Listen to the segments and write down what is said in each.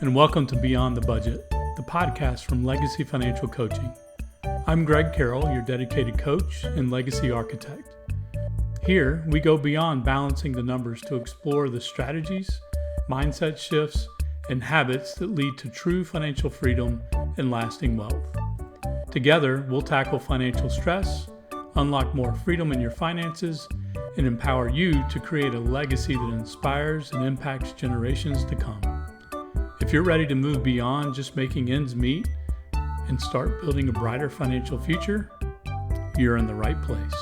and welcome to Beyond the Budget, the podcast from Legacy Financial Coaching. I'm Greg Carroll, your dedicated coach and legacy architect. Here, we go beyond balancing the numbers to explore the strategies, mindset shifts, and habits that lead to true financial freedom and lasting wealth. Together, we'll tackle financial stress, unlock more freedom in your finances, and empower you to create a legacy that inspires and impacts generations to come. If you're ready to move beyond just making ends meet and start building a brighter financial future, you're in the right place.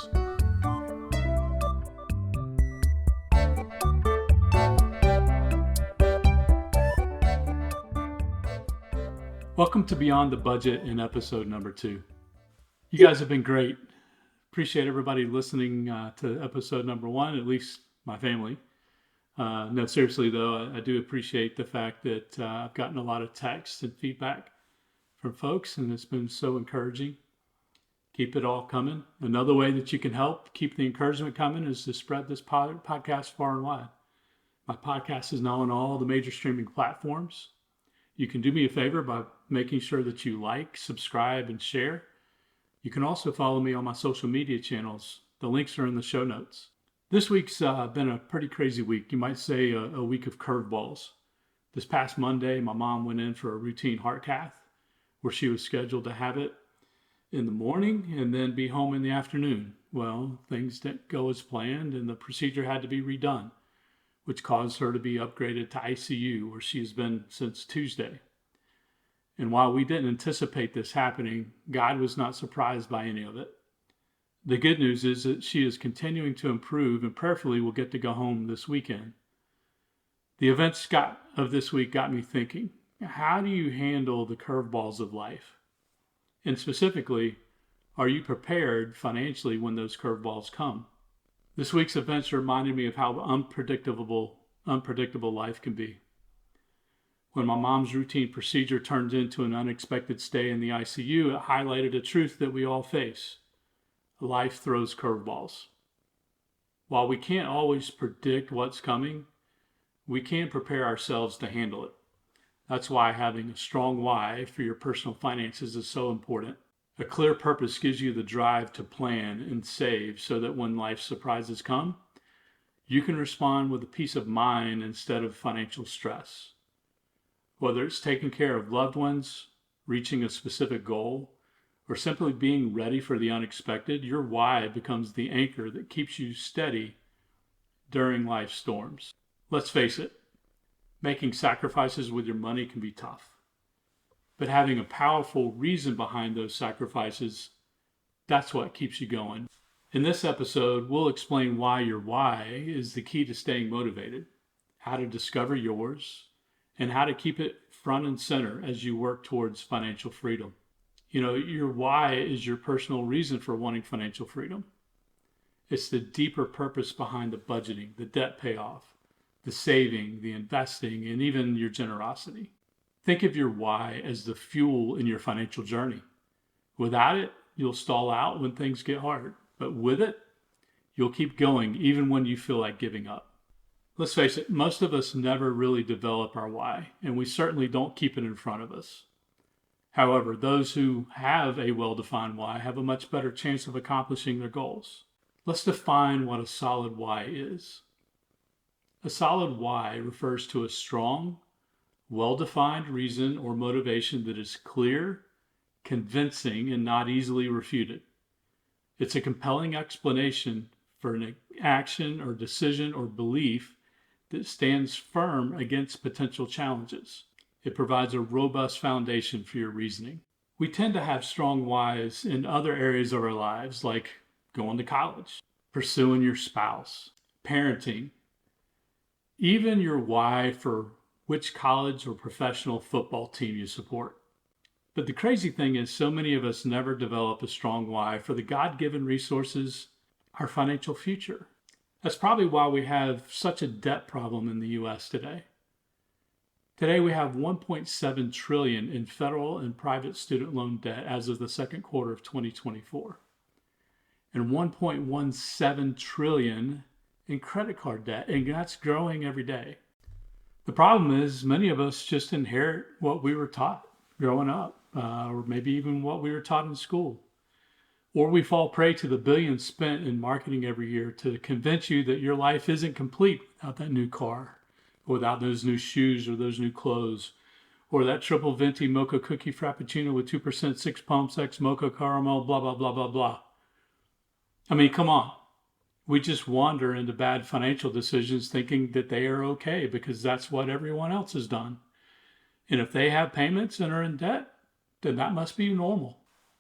Welcome to Beyond the Budget in episode number 2. You guys have been great. Appreciate everybody listening to episode number 1, at least my family. No, seriously though, I do appreciate the fact that I've gotten a lot of texts and feedback from folks, and it's been so encouraging. Keep it all coming. Another way that you can help keep the encouragement coming is to spread this podcast far and wide. My podcast is now on all the major streaming platforms. You can do me a favor by making sure that you like, subscribe, and share. You can also follow me on my social media channels. The links are in the show notes. This week's been a pretty crazy week. You might say a week of curveballs. This past Monday, my mom went in for a routine heart cath where she was scheduled to have it in the morning and then be home in the afternoon. Well, things didn't go as planned and the procedure had to be redone, which caused her to be upgraded to ICU where she's been since Tuesday. And while we didn't anticipate this happening, God was not surprised by any of it. The good news is that she is continuing to improve and prayerfully will get to go home this weekend. The events of this week got me thinking, how do you handle the curveballs of life? And specifically, are you prepared financially when those curveballs come? This week's events reminded me of how unpredictable life can be. When my mom's routine procedure turned into an unexpected stay in the ICU, it highlighted a truth that we all face. Life throws curveballs. While we can't always predict what's coming, we can prepare ourselves to handle it. That's why having a strong why for your personal finances is so important. A clear purpose gives you the drive to plan and save so that when life's surprises come, you can respond with a peace of mind instead of financial stress. Whether it's taking care of loved ones, reaching a specific goal, or simply being ready for the unexpected, your why becomes the anchor that keeps you steady during life's storms. Let's face it, making sacrifices with your money can be tough. But having a powerful reason behind those sacrifices, that's what keeps you going. In this episode, we'll explain why your why is the key to staying motivated, how to discover yours, and how to keep it front and center as you work towards financial freedom. You know, your why is your personal reason for wanting financial freedom. It's the deeper purpose behind the budgeting, the debt payoff, the saving, the investing, and even your generosity. Think of your why as the fuel in your financial journey. Without it, you'll stall out when things get hard. But with it, you'll keep going even when you feel like giving up. Let's face it, most of us never really develop our why, and we certainly don't keep it in front of us. However, those who have a well-defined why have a much better chance of accomplishing their goals. Let's define what a solid why is. A solid why refers to a strong, well-defined reason or motivation that is clear, convincing, and not easily refuted. It's a compelling explanation for an action or decision or belief that stands firm against potential challenges. It provides a robust foundation for your reasoning. We tend to have strong whys in other areas of our lives, like going to college, pursuing your spouse, parenting, even your why for which college or professional football team you support. But the crazy thing is, so many of us never develop a strong why for the God-given resources, our financial future. That's probably why we have such a debt problem in the U.S. today. Today we have $1.7 trillion in federal and private student loan debt as of the second quarter of 2024, and $1.17 trillion in credit card debt, and that's growing every day. The problem is many of us just inherit what we were taught growing up, or maybe even what we were taught in school. Or we fall prey to the billions spent in marketing every year to convince you that your life isn't complete without that new car, or without those new shoes or those new clothes, or that triple venti mocha cookie frappuccino with 2% 6 pumps, X mocha caramel, blah, blah, blah, blah, blah. I mean, come on. We just wander into bad financial decisions thinking that they are okay because that's what everyone else has done. And if they have payments and are in debt, then that must be normal.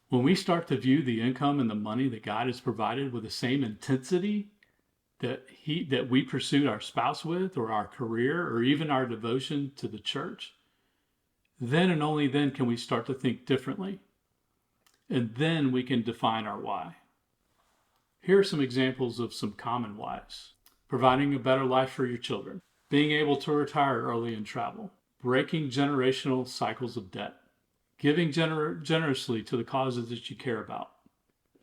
When we start to view the income and the money that God has provided with the same intensity that we pursued our spouse with, or our career, or even our devotion to the church, then and only then can we start to think differently. And then we can define our why. Here are some examples of some common whys. Providing a better life for your children, being able to retire early and travel, breaking generational cycles of debt, giving generously to the causes that you care about.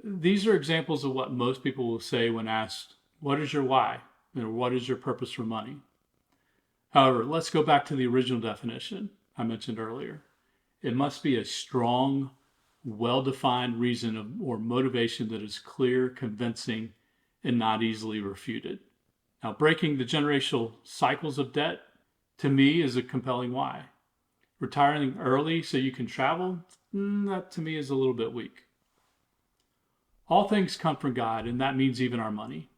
These are examples of what most people will say when asked, what is your why? Or what is your purpose for money? However, let's go back to the original definition I mentioned earlier. It must be a strong, well-defined reason or motivation that is clear, convincing, and not easily refuted. Now, breaking the generational cycles of debt, to me, is a compelling why. Retiring early so you can travel, that to me is a little bit weak. All things come from God, and that means even our money.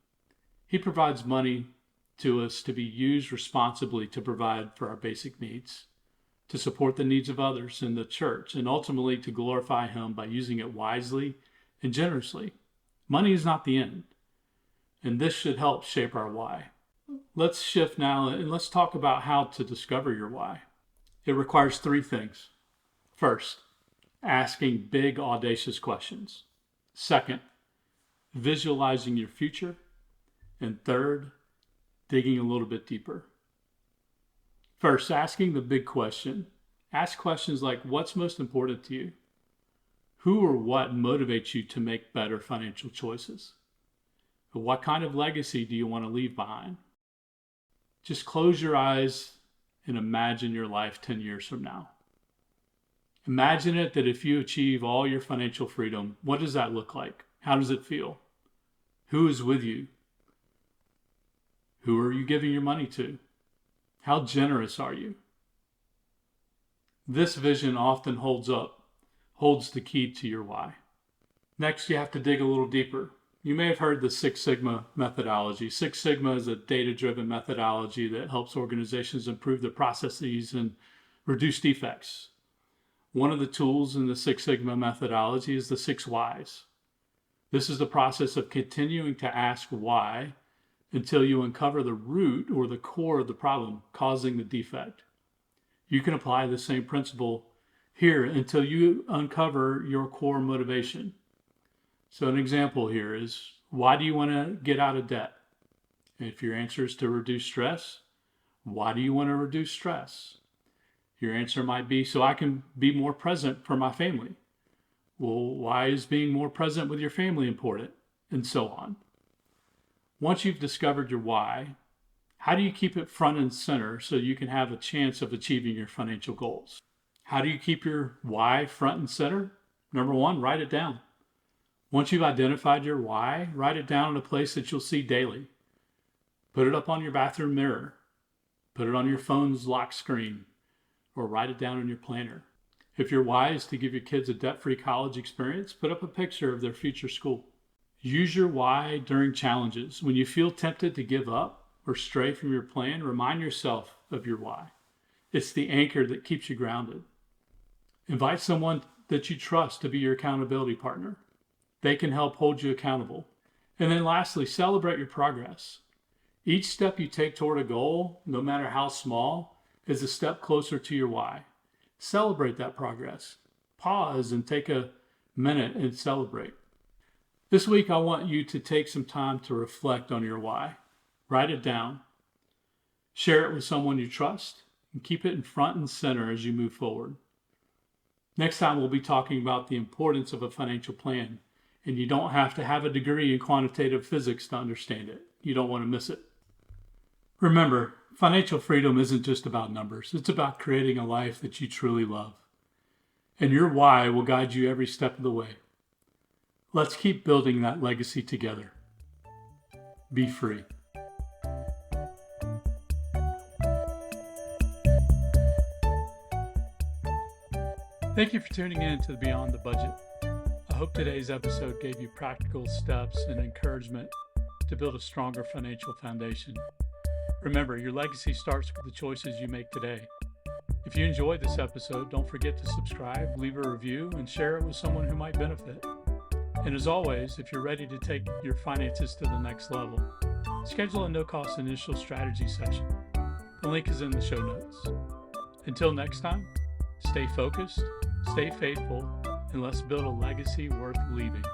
He provides money to us to be used responsibly to provide for our basic needs, to support the needs of others in the church, and ultimately to glorify Him by using it wisely and generously. Money is not the end, and this should help shape our why. Let's shift now and let's talk about how to discover your why. It requires three things. First, asking big, audacious questions. Second, visualizing your future. And third, digging a little bit deeper. First, asking the big question. Ask questions like, what's most important to you? Who or what motivates you to make better financial choices? What kind of legacy do you want to leave behind? Just close your eyes and imagine your life 10 years from now. Imagine it that if you achieve all your financial freedom, what does that look like? How does it feel? Who is with you? Who are you giving your money to? How generous are you? This vision often holds the key to your why. Next, you have to dig a little deeper. You may have heard the Six Sigma methodology. Six Sigma is a data-driven methodology that helps organizations improve their processes and reduce defects. One of the tools in the Six Sigma methodology is the 6 whys. This is the process of continuing to ask why until you uncover the root or the core of the problem causing the defect. You can apply the same principle here until you uncover your core motivation. So an example here is, why do you want to get out of debt? If your answer is to reduce stress, why do you want to reduce stress? Your answer might be, so I can be more present for my family. Well, why is being more present with your family important? And so on. Once you've discovered your why, how do you keep it front and center so you can have a chance of achieving your financial goals? How do you keep your why front and center? Number one, write it down. Once you've identified your why, write it down in a place that you'll see daily. Put it up on your bathroom mirror. Put it on your phone's lock screen, or write it down in your planner. If your why is to give your kids a debt-free college experience, put up a picture of their future school. Use your why during challenges. When you feel tempted to give up or stray from your plan, remind yourself of your why. It's the anchor that keeps you grounded. Invite someone that you trust to be your accountability partner. They can help hold you accountable. And then lastly, celebrate your progress. Each step you take toward a goal, no matter how small, is a step closer to your why. Celebrate that progress. Pause and take a minute and celebrate. This week, I want you to take some time to reflect on your why. Write it down. Share it with someone you trust, and keep it in front and center as you move forward. Next time, we'll be talking about the importance of a financial plan. And you don't have to have a degree in quantitative physics to understand it. You don't want to miss it. Remember, Financial freedom isn't just about numbers. It's about creating a life that you truly love. And your why will guide you every step of the way. Let's keep building that legacy together. Be free. Thank you for tuning in to Beyond the Budget. I hope today's episode gave you practical steps and encouragement to build a stronger financial foundation. Remember, your legacy starts with the choices you make today. If you enjoyed this episode, don't forget to subscribe, leave a review, and share it with someone who might benefit. And as always, if you're ready to take your finances to the next level, schedule a no-cost initial strategy session. The link is in the show notes. Until next time, stay focused, stay faithful, and let's build a legacy worth leaving.